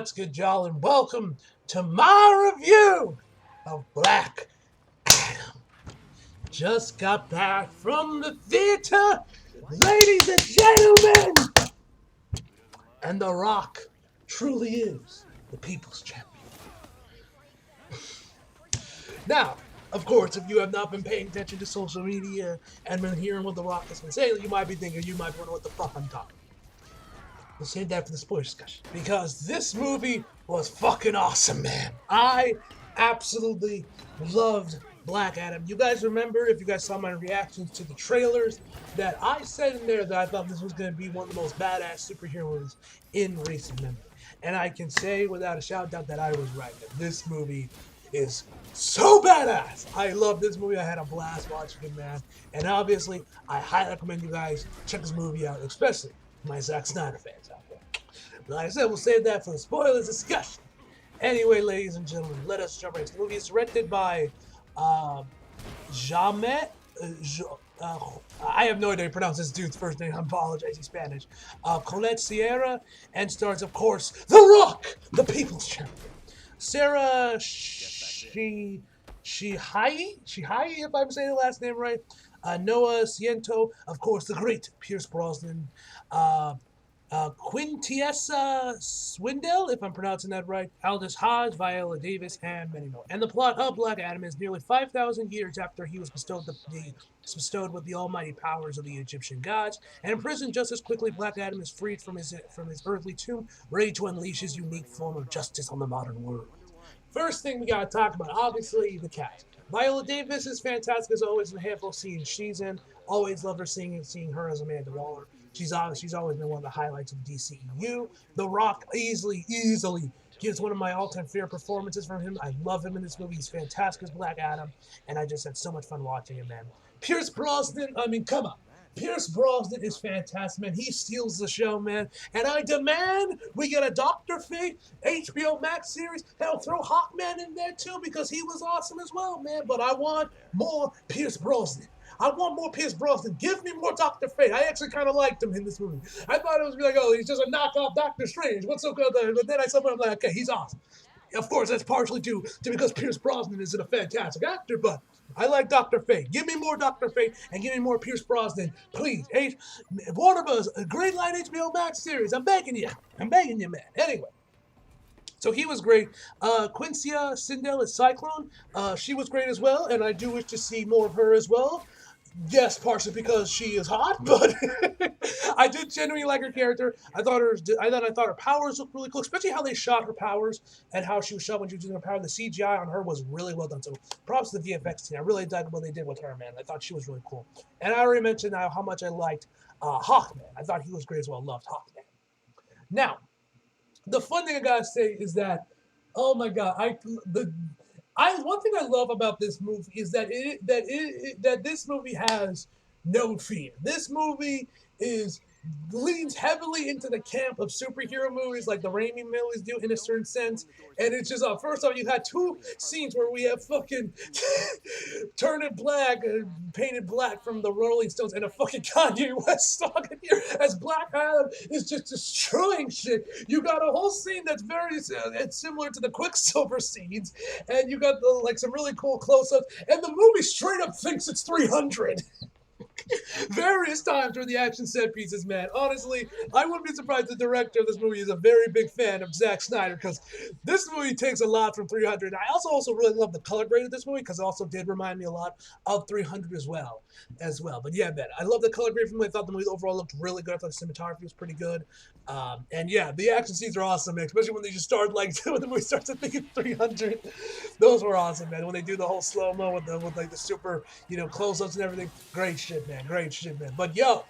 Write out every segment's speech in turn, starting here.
What's good, y'all, and welcome to my review of Black Adam. Just got back from the theater, ladies and gentlemen, and The Rock truly is the people's champion. Now, of course, if you have not been paying attention to social media and been hearing what The Rock has been saying, you might be thinking, you might wonder what the fuck I'm talking about. We'll save that for the spoiler discussion. Because this movie was fucking awesome, man. I absolutely loved Black Adam. You guys remember, if you guys saw my reactions to the trailers, that I said in there that I thought this was going to be one of the most badass superhero movies in recent memory. And I can say without a shout out that I was right. That this movie is so badass. I love this movie. I had a blast watching it, man. And obviously, I highly recommend you guys check this movie out, especially my Zack Snyder fans out there. But like I said, we'll save that for the spoilers discussion. Anyway, ladies and gentlemen, let us jump right into the movie. It's directed by Jamet. I have no idea how to pronounce this dude's first name. I apologize, he's Spanish. Colette Sierra, and stars, of course, The Rock, the People's Champion. Sarah Shihai, if I'm saying the last name right. Noah Ciento, of course, the great Pierce Brosnan. Quintessa Swindell, if I'm pronouncing that right, Aldous Hodge, Viola Davis, and many more. And the plot of Black Adam is nearly 5,000 years after he was bestowed with the almighty powers of the Egyptian gods, and imprisoned just as quickly Black Adam is freed from his earthly tomb, ready to unleash his unique form of justice on the modern world. First thing we gotta talk about, obviously, the cast. Viola Davis is fantastic as always in the handful of scenes she's in. Always love her seeing her as Amanda Waller. She's always been one of the highlights of the DCEU. The Rock easily gives one of my all-time favorite performances from him. I love him in this movie. He's fantastic as Black Adam, and I just had so much fun watching him, man. Pierce Brosnan, I mean, come on. Pierce Brosnan is fantastic, man. He steals the show, man. And I demand we get a Dr. Fate HBO Max series. Hell, throw Hawkman in there, too, because he was awesome as well, man. But I want more Pierce Brosnan. I want more Pierce Brosnan. Give me more Dr. Fate. I actually kind of liked him in this movie. I thought it was like, oh, he's just a knockoff Doctor Strange. What's so good? But then I saw him, I'm like, okay, he's awesome. Of course, that's partially due to because Pierce Brosnan isn't a fantastic actor, but I like Dr. Fate. Give me more Dr. Fate and give me more Pierce Brosnan. Please. Warner Bros. A Great Line HBO Max series. I'm begging you. Man. Anyway. So he was great. Quincia Sindel as Cyclone. She was great as well, and I do wish to see more of her as well. Yes, partially because she is hot, but I did genuinely like her character. I thought her powers looked really cool, especially how they shot her powers and how she was shot when she was using her power. The CGI on her was really well done. So props to the VFX team. I really dug what they did with her, man. I thought she was really cool. And I already mentioned how much I liked Hawkman. I thought he was great as well. Loved Hawkman. Now, the fun thing I gotta say is that, oh my god, one thing I love about this movie is that this movie has no fear. This movie leans heavily into the camp of superhero movies like the Raimi movies do in a certain sense. And it's just, first off, you had two scenes where we have fucking Turn It Black, Painted Black from the Rolling Stones, and a fucking Kanye West song in here as Black Adam is just destroying shit. You got a whole scene that's very it's similar to the Quicksilver scenes, and you got some really cool close-ups, and the movie straight up thinks it's 300. Various times during the action set pieces, man. Honestly, I wouldn't be surprised the director of this movie is a very big fan of Zack Snyder, because this movie takes a lot from 300. I also really love the color grade of this movie, because it also did remind me a lot of 300 as well. But yeah, man, I love the color grade from it. I thought the movie overall looked really good. I thought the cinematography was pretty good. And yeah, the action scenes are awesome, man. Especially when they just start, when the movie starts to think it's 300. Those were awesome, man. When they do the whole slow-mo with the super, close-ups and everything. Great shit, man. But yo,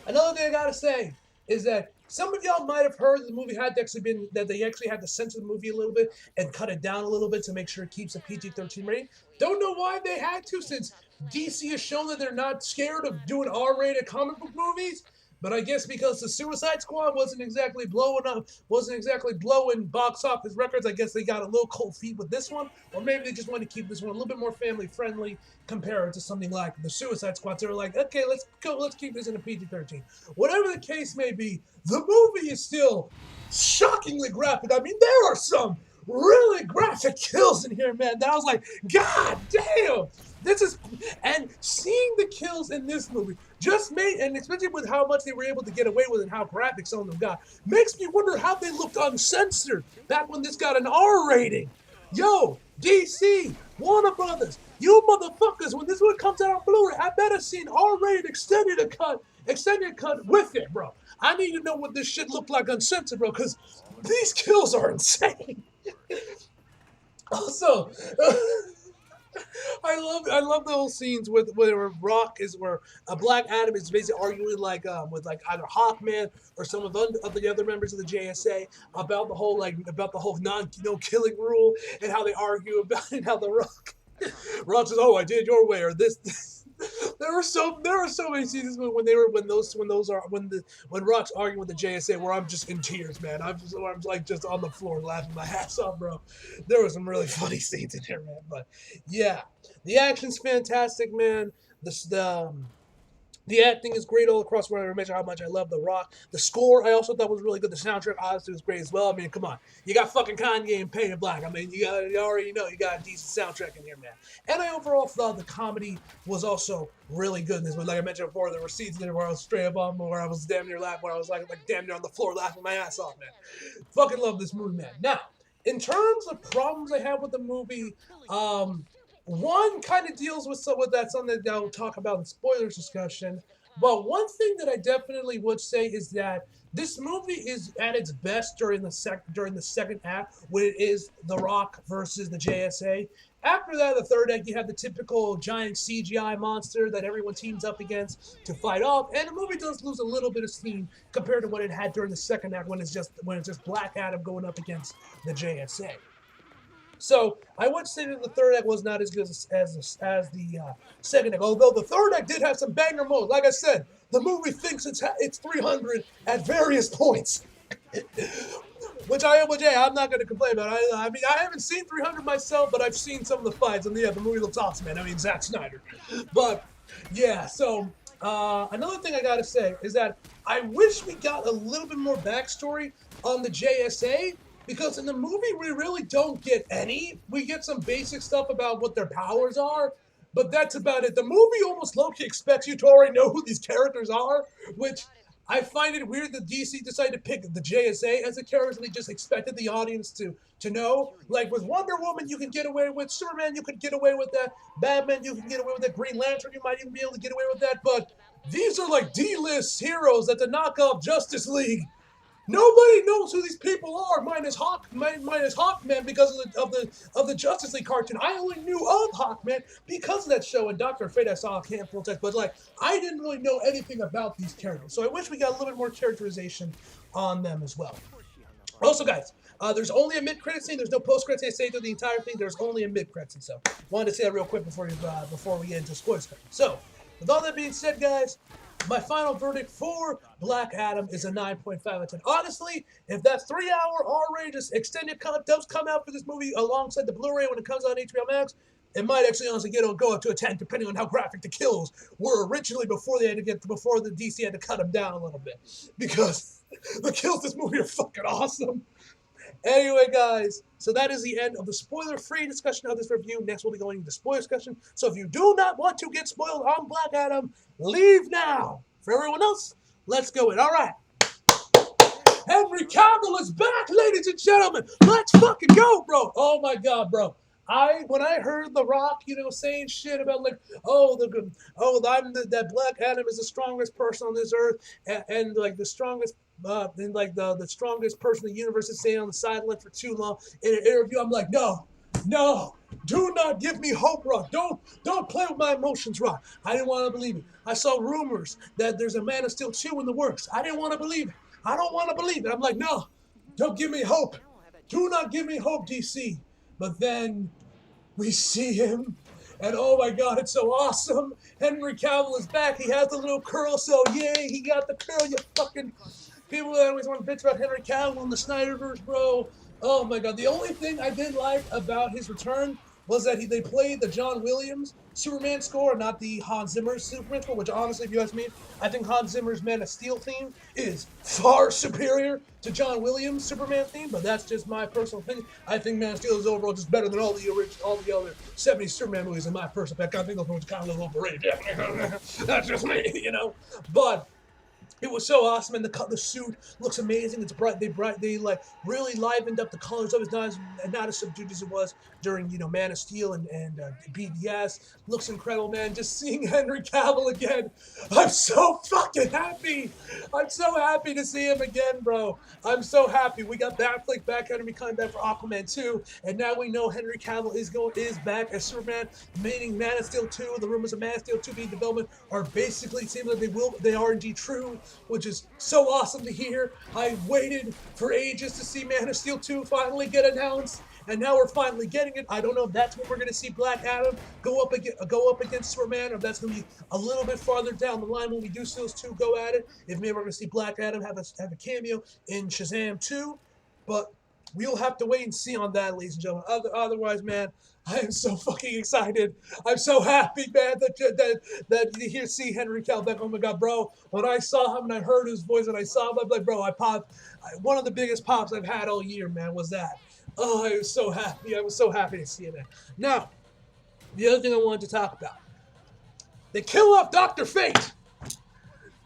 another thing I gotta say is that some of y'all might have heard that they actually had to censor the movie a little bit and cut it down a little bit to make sure it keeps a PG-13 rating. Don't know why they had to, since DC has shown that they're not scared of doing R-rated comic book movies. But I guess because the Suicide Squad wasn't exactly blowing box office records, I guess they got a little cold feet with this one, or maybe they just want to keep this one a little bit more family friendly compared to something like the Suicide Squad. So they're like, okay, let's keep this in a PG-13. Whatever the case may be, the movie is still shockingly graphic. I mean, there are some really graphic kills in here, man. That I was like, God damn, this is. And seeing the kills in this movie just made, and especially with how much they were able to get away with and how graphic some of them got, makes me wonder how they looked uncensored back when this got an R rating. Yo, DC, Warner Brothers, you motherfuckers, when this one comes out on Blu-ray, I better see an R-rated extended cut with it, bro. I need to know what this shit looked like uncensored, bro, because these kills are insane. Also, I love the whole scenes where where a Black Adam is basically arguing with like either Hawkman or some of the other members of the JSA about the whole no killing rule and how they argue about it, and how the Rock says, "Oh, I did it your way," or this. There were so many seasons when Rock's arguing with the JSA where I'm just in tears, man. I'm like just on the floor laughing my ass off, bro. There were some really funny scenes in there, man. But yeah, the action's fantastic, man. The acting is great all across where I mentioned how much I love The Rock. The score I also thought was really good. The soundtrack obviously was great as well. I mean, come on. You got fucking Kanye and Painted Black. I mean, you already know you got a decent soundtrack in here, man. And I overall thought the comedy was also really good in this one. Like I mentioned before, there were scenes in there where I was straight up on, where I was damn near laughing, where I was like damn near on the floor laughing my ass off, man. Fucking love this movie, man. Now, in terms of problems I have with the movie, one kind of deals with something that I'll talk about in spoilers discussion. But one thing that I definitely would say is that this movie is at its best during the second act, when it is The Rock versus the JSA. After that, the third act, you have the typical giant CGI monster that everyone teams up against to fight off, and the movie does lose a little bit of steam compared to what it had during the second act, when it's just Black Adam going up against the JSA. So I would say that the third act was not as good as the second act. Although the third act did have some banger moments. Like I said, the movie thinks it's 300 at various points, which I'm not going to complain about. I mean, I haven't seen 300 myself, but I've seen some of the fights, and yeah, the movie looks awesome, man. I mean, Zack Snyder. But yeah, so another thing I gotta say is that I wish we got a little bit more backstory on the JSA, because in the movie we really don't get any. We get some basic stuff about what their powers are, but that's about it. The movie almost low-key expects you to already know who these characters are, which I find it weird that DC decided to pick the JSA as a character, and they just expected the audience to know. Like with Wonder Woman, you can get away with. Superman, you could get away with that. Batman, you can get away with that. Green Lantern, you might even be able to get away with that. But these are like D-list heroes that the knockoff Justice League. Nobody knows who these people are, minus Hawkman, because of the Justice League cartoon. I only knew of Hawkman because of that show, and Dr. Fate I saw a handful of times, but like I didn't really know anything about these characters. So I wish we got a little bit more characterization on them as well. Also, guys, there's only a mid-credit scene. There's no post-credit scene. I say through the entire thing. There's only a mid-credit scene. So wanted to say that real quick before we get into spoilers. So with all that being said, guys, my final verdict for Black Adam is a 9.5 out of 10. Honestly, if that 3-hour R-rated extended cut does come out for this movie alongside the Blu-ray when it comes out on HBO Max, it might actually honestly go up to a 10, depending on how graphic the kills were originally before the DC had to cut them down a little bit, because the kills in this movie are fucking awesome. Anyway, guys, so that is the end of the spoiler-free discussion of this review. Next, we'll be going into spoiler discussion. So if you do not want to get spoiled on Black Adam, leave now. For everyone else, let's go in. All right. Henry Cavill is back, ladies and gentlemen. Let's fucking go, bro. Oh, my God, bro. When I heard The Rock, saying shit about like, that Black Adam is the strongest person on this earth, and like the strongest, the strongest person in the universe is staying on the sideline for too long in an interview, I'm like, no, do not give me hope, Rock. Don't play with my emotions, Rock. I didn't want to believe it. I saw rumors that there's a Man of Steel 2 in the works. I didn't want to believe it. I don't want to believe it. I'm like, no, don't give me hope. Do not give me hope, DC. But then we see him, And oh my god, it's so awesome. Henry Cavill is back. He has the little curl, so yay, he got the curl, you fucking people that always want to bitch about Henry Cavill in the Snyderverse, bro. Oh my god, the only thing I did like about his return was that they played the John Williams Superman score, not the Hans Zimmer Superman score, which honestly, if you ask me, I think Hans Zimmer's Man of Steel theme is far superior to John Williams' Superman theme, but that's just my personal opinion. I think Man of Steel is overall just better than all the other 70s Superman movies in my personal opinion. I think those movies are kind of a little overrated. That's just me, you know? But it was so awesome, and the suit looks amazing. It's bright. They like really livened up the colors of it. Not as subdued as it was during Man of Steel and BVS. Looks incredible, man. Just seeing Henry Cavill again, I'm so fucking happy. I'm so happy to see him again, bro. I'm so happy. We got Batfleck back, Henry coming back for Aquaman 2, and now we know Henry Cavill is back as Superman. Meaning Man of Steel 2. The rumors of Man of Steel 2 being development are basically seem like they are indeed true, which is so awesome to hear. I waited for ages to see Man of Steel 2 finally get announced, and now we're finally getting it. I don't know if that's when we're going to see Black Adam go up against Superman, or if that's going to be a little bit farther down the line when we do see those two go at it. If maybe we're going to see Black Adam have a cameo in Shazam 2, but we'll have to wait and see on that, ladies and gentlemen. Otherwise, man, I am so fucking excited. I'm so happy, man, that you see Henry Cavill back. Oh my god, bro. When I saw him and I heard his voice and I saw him, I'm like, bro, I popped. One of the biggest pops I've had all year, man, was that. Oh, I was so happy. I was so happy to see it, man. Now, the other thing I wanted to talk about. They kill off Dr. Fate.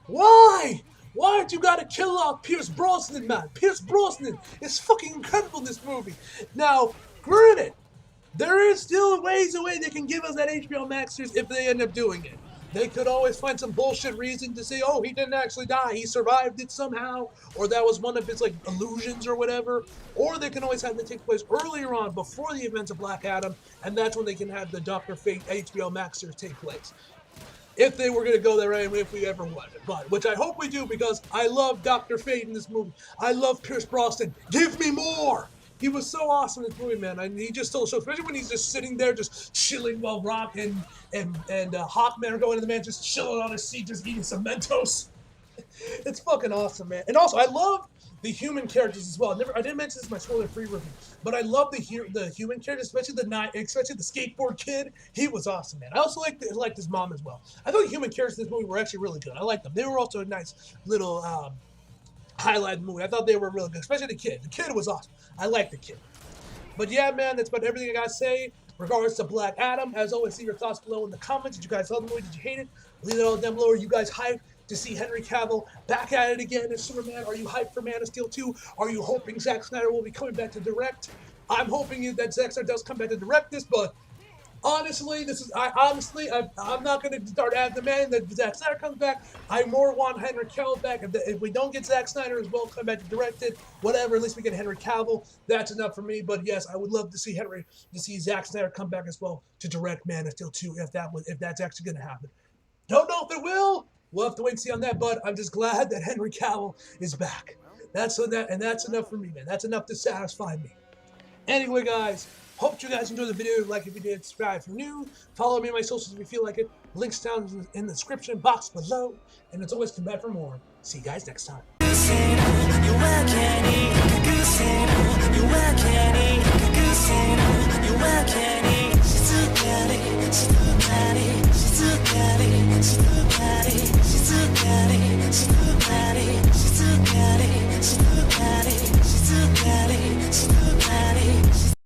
Why? Why did you gotta kill off Pierce Brosnan, man? Pierce Brosnan is fucking incredible in this movie. Now, granted, there is still ways away they can give us that HBO Max series if they end up doing it. They could always find some bullshit reason to say, oh, he didn't actually die, he survived it somehow, or that was one of his, like, illusions or whatever. Or they can always have it take place earlier on, before the events of Black Adam, and that's when they can have the Dr. Fate HBO Max series take place. If they were going to go there, and if we ever would. But, which I hope we do, because I love Dr. Fate in this movie. I love Pierce Brosnan. Give me more! He was so awesome in this movie, man. And he just stole the show, especially when he's just sitting there, just chilling while Rock and Hawkman are going to the man, just chilling on his seat, just eating some Mentos. It's fucking awesome, man. And also, I love the human characters as well. I didn't mention this in my spoiler-free review, but I love the human characters, especially the skateboard kid. He was awesome, man. I also liked his mom as well. I thought the human characters in this movie were actually really good. I liked them. They were also a nice little highlight movie. I thought they were really good, especially the kid. The kid was awesome. I like the kid. But yeah, man, that's about everything I gotta say regards to Black Adam. As always, leave your thoughts below in the comments. Did you guys love the movie? Did you hate it? Leave it all down below. Are you guys hyped to see Henry Cavill back at it again as Superman? Are you hyped for Man of Steel 2? Are you hoping Zack Snyder will be coming back to direct? I'm hoping that Zack Snyder does come back to direct this, but honestly, I'm not going to start demanding that Zack Snyder comes back. I more want Henry Cavill back. If we don't get Zack Snyder as well, come back to direct it, whatever. At least we get Henry Cavill. That's enough for me. But yes, I would love to see Zack Snyder come back as well to direct Man of Steel 2 if that's actually going to happen. Don't know if it will. We'll have to wait and see on that. But I'm just glad that Henry Cavill is back. That's enough for me, man. That's enough to satisfy me. Anyway, guys. Hope you guys enjoyed the video. Like if you did, subscribe if you're new. Follow me on my socials if you feel like it. Links down in the description box below. And as always, come back for more. See you guys next time.